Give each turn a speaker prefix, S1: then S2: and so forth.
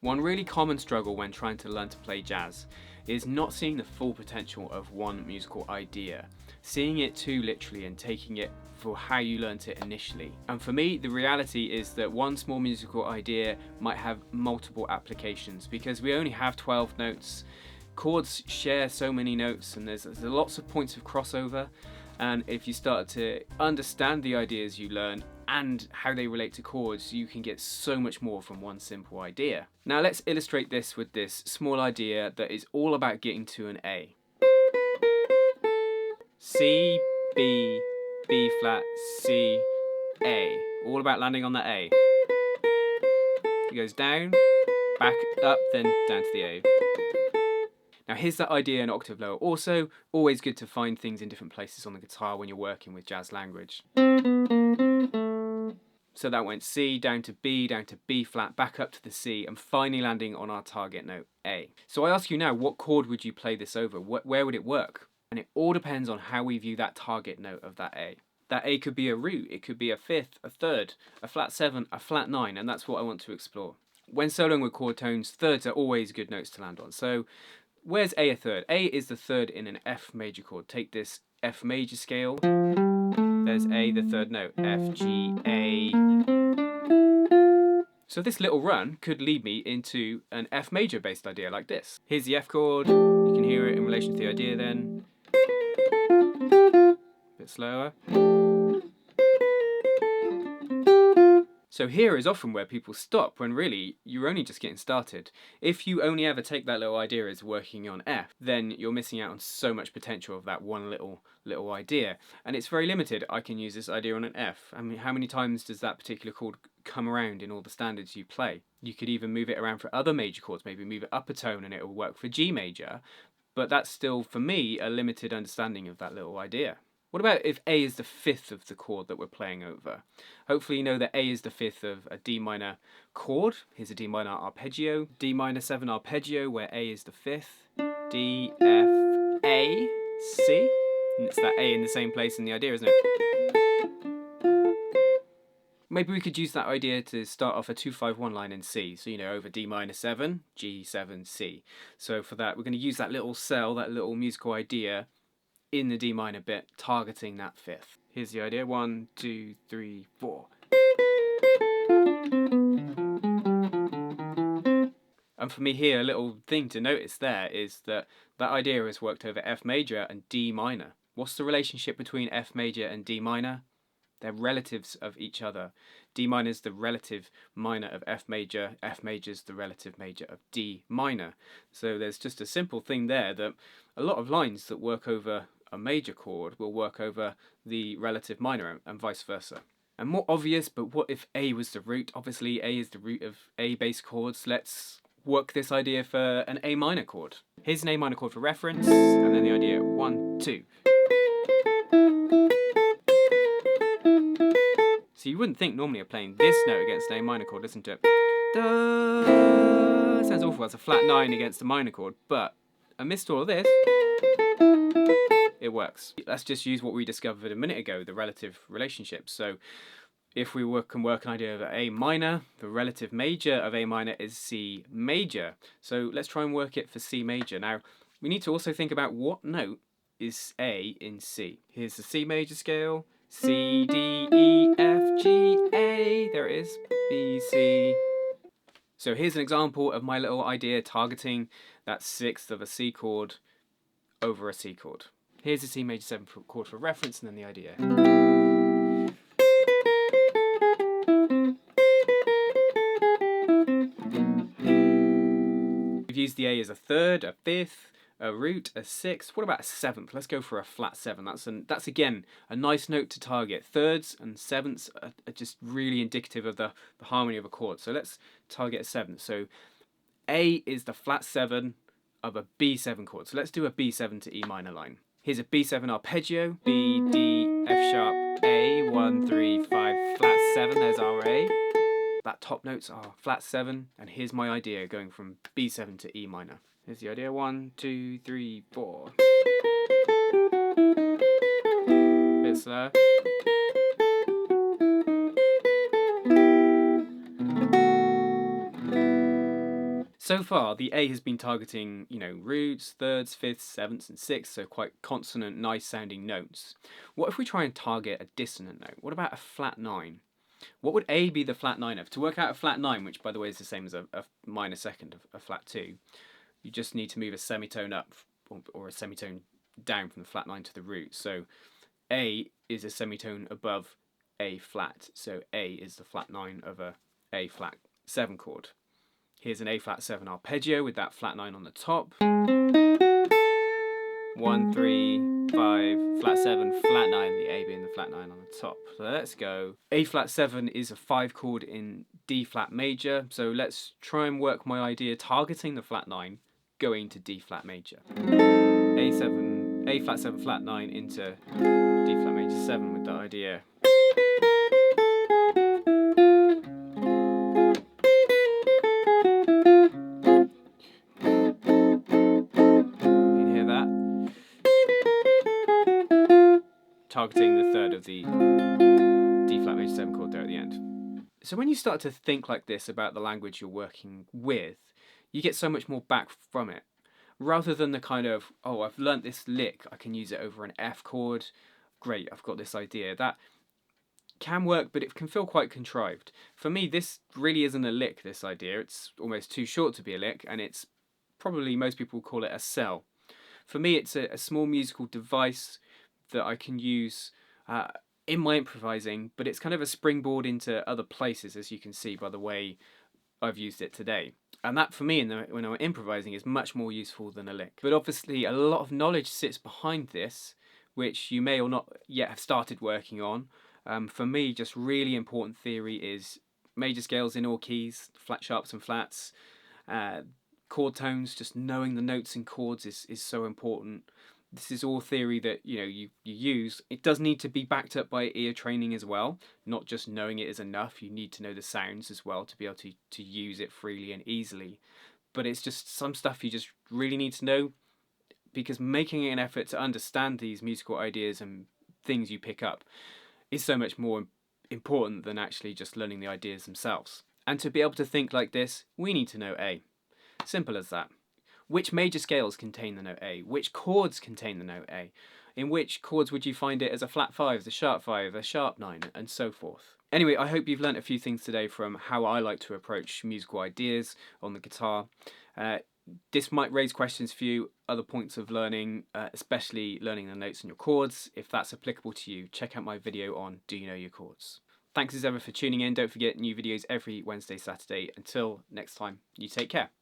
S1: One really common struggle when trying to learn to play jazz is not seeing the full potential of one musical idea, seeing it too literally and taking it for how you learnt it initially. And for me, the reality is that one small musical idea might have multiple applications because we only have 12 notes. Chords share so many notes and there's lots of points of crossover, and if you start to understand the ideas you learn and how they relate to chords, you can get so much more from one simple idea. Now let's illustrate this with this small idea that is all about getting to an A. C, B, B flat, C, A. All about landing on the A. It goes down, back up, then down to the A. Now here's that idea an octave lower. Also, always good to find things in different places on the guitar when you're working with jazz language. So that went C, down to B flat, back up to the C, and finally landing on our target note, A. So I ask you now, what chord would you play this over? Where would it work? And it all depends on how we view that target note of that A. That A could be a root, it could be a fifth, a third, a flat 7, a flat 9, and that's what I want to explore. When soloing with chord tones, thirds are always good notes to land on. So where's A a third? A is the third in an F major chord. Take this F major scale. There's A, the third note. F, G, A. So this little run could lead me into an F major based idea like this. Here's the F chord. You can hear it in relation to the idea then. A bit slower. So here is often where people stop when really you're only just getting started. If you only ever take that little idea as working on F, then you're missing out on so much potential of that one little idea. And it's very limited. I can use this idea on an F. I mean, how many times does that particular chord come around in all the standards you play? You could even move it around for other major chords, maybe move it up a tone and it will work for G major. But that's still, for me, a limited understanding of that little idea. What about if A is the fifth of the chord that we're playing over? Hopefully you know that A is the fifth of a D minor chord. Here's a D minor arpeggio. D minor 7 arpeggio where A is the fifth. D, F, A, C. And it's that A in the same place in the idea, isn't it? Maybe we could use that idea to start off a 2-5-1 line in C. So, over D minor 7, G, 7, C. So for that, we're going to use that little cell, that little musical idea in the D minor bit, targeting that fifth. Here's the idea, 1, 2, 3, 4. And for me here, a little thing to notice there is that that idea has worked over F major and D minor. What's the relationship between F major and D minor? They're relatives of each other. D minor is the relative minor of F major is the relative major of D minor. So there's just a simple thing there that a lot of lines that work over a major chord will work over the relative minor and vice versa. And more obvious, but what if A was the root? Obviously A is the root of A bass chords. Let's work this idea for an A minor chord. Here's an A minor chord for reference, and then the idea, 1, 2. So you wouldn't think normally of playing this note against an A minor chord. Listen to it. Da, sounds awful, that's a flat 9 against a minor chord, but amidst all of this, it works. Let's just use what we discovered a minute ago, the relative relationship. So if we can work an idea of A minor, the relative major of A minor is C major. So let's try and work it for C major. Now, we need to also think about what note is A in C. Here's the C major scale. C, D, E, F, G, A. There it is. B, C. So here's an example of my little idea targeting that sixth of a C chord over a C chord. Here's a C major 7 chord for reference, and then the idea. We've used the A as a third, a fifth, a root, a sixth. What about a seventh? Let's go for a flat 7. That's again a nice note to target. Thirds and sevenths are just really indicative of the harmony of a chord. So let's target a seventh. So A is the flat 7 of a B7 chord. So let's do a B7 to E minor line. Here's a B7 arpeggio. B, D, F sharp, A, 1, 3, 5, flat 7. There's our A. That top notes are flat 7. And here's my idea going from B7 to E minor. Here's the idea, 1, 2, 3, 4. Bit slower. So far, the A has been targeting, roots, thirds, fifths, sevenths, and sixths, so quite consonant, nice sounding notes. What if we try and target a dissonant note? What about a flat 9? What would A be the flat 9 of? To work out a flat 9, which by the way is the same as a minor second of a flat 2, you just need to move a semitone up or a semitone down from the flat 9 to the root. So A is a semitone above A flat, so A is the flat 9 of a A flat 7 chord. Here's an A flat 7 arpeggio with that flat 9 on the top. 1, 3, 5, flat 7, flat 9, the A being the flat 9 on the top. So let's go. A flat 7 is a 5 chord in D flat major, so let's try and work my idea targeting the flat 9, going to D flat major. A flat 7, flat 9 into D flat major 7 with that idea. Targeting the third of the D flat major 7 chord there at the end. So when you start to think like this about the language you're working with, you get so much more back from it. Rather than the kind of, oh, I've learnt this lick, I can use it over an F chord, great, I've got this idea. That can work, but it can feel quite contrived. For me, this really isn't a lick, this idea. It's almost too short to be a lick, and it's probably, most people call it a cell. For me, it's a small musical device that I can use in my improvising, but it's kind of a springboard into other places, as you can see by the way I've used it today. And that for me, when I'm improvising, is much more useful than a lick. But obviously a lot of knowledge sits behind this, which you may or not yet have started working on. For me, just really important theory is major scales in all keys, flat sharps and flats, chord tones, just knowing the notes and chords is so important. This is all theory that you use. It does need to be backed up by ear training as well. Not just knowing it is enough. You need to know the sounds as well to be able to use it freely and easily. But it's just some stuff you just really need to know, because making an effort to understand these musical ideas and things you pick up is so much more important than actually just learning the ideas themselves. And to be able to think like this, we need to know A. Simple as that. Which major scales contain the note A? Which chords contain the note A? In which chords would you find it as a flat 5, a sharp 5, a sharp 9, and so forth? Anyway, I hope you've learnt a few things today from how I like to approach musical ideas on the guitar. This might raise questions for you, other points of learning, especially learning the notes and your chords. If that's applicable to you, check out my video on Do You Know Your Chords? Thanks as ever for tuning in. Don't forget new videos every Wednesday, Saturday. Until next time, you take care.